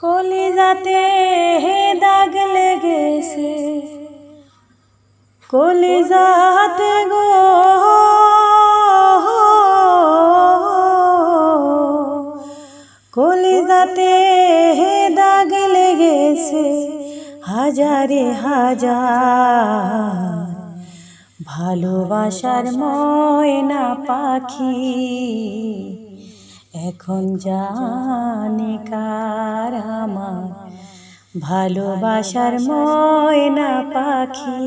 কলিজাতে দাগ লেগেছে, কলিজাতে গো কলিজাতে দাগ লেগেছে হাজারে হাজার। ভালোবাসার ময়না পাখি এখন জানে কার আমার। ভালোবাসার ময়না পাখি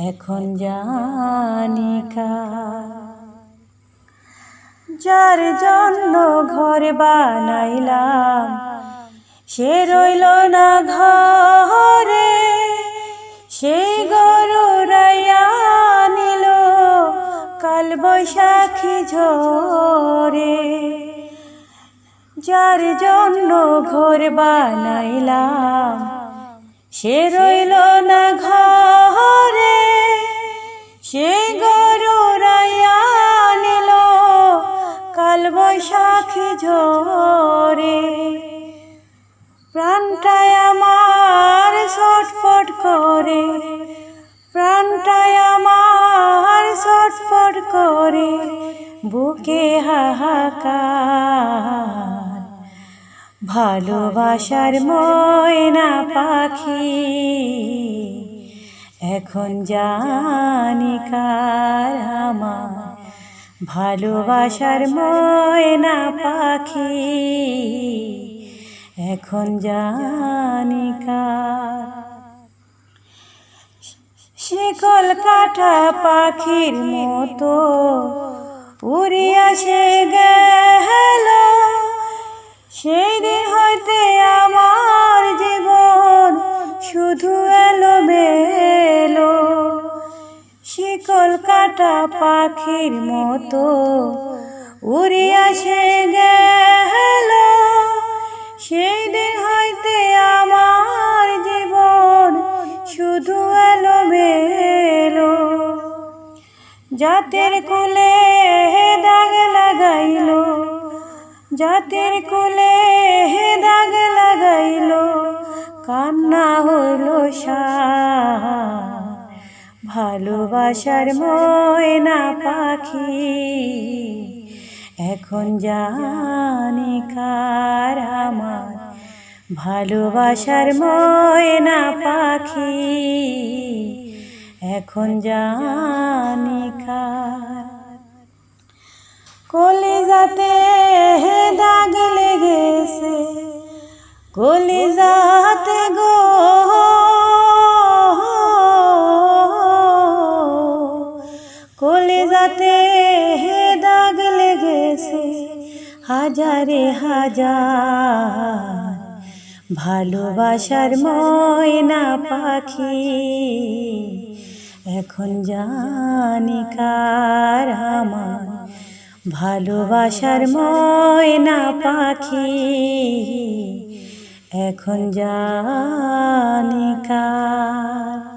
এখন জানে কার। যার জন্য ঘর বানাইলাম সে রইল না ঘরে, সে গরু রাইয়া নিল কাল বৈশাখী ঝরে। যার জন্য ঘর বানাইলাম সে রইল না ঘরে, সে গরু রাইয়া নিল কাল বৈশাখী ঝরে। প্রাণটায় আমার ছটফট করে, প্রাণটায় আমার ছটফট করে, বুকে হাহাকার। ভালোবাসার ময়না পাখি এখন জানি কার আমার। ভালোবাসার ময়না পাখি এখন জানি কার। শিকল কাটা পাখির মতো উড়িয়া সে গেল, সেই দিন হইতে আমার জীবন শুধু এলোমেলো। শিকল কাটা পাখির মতো উড়িয়া সে গেল, সেই দিন হইতে আমার জীবন শুধু এলোমেলো। জাতের কুলে দাগ লাগাইল, জাতের কুলে দাগ লাগাইল, কান্না হইল সার। ভালোবাসার ময়না পাখি এখন জানি কার আমার। ভালোবাসার ময়না পাখি এখন জানি কার। কলিজাতে দাগ লেগেছে, কলিজাতে গো কলিজাতে দাগ লেগেছে হাজারে হাজার। ভালোবাসার ময়না পাখি এখন জানি কার আমার। ভালোবাসার ময়না পাখি এখন জানি কার।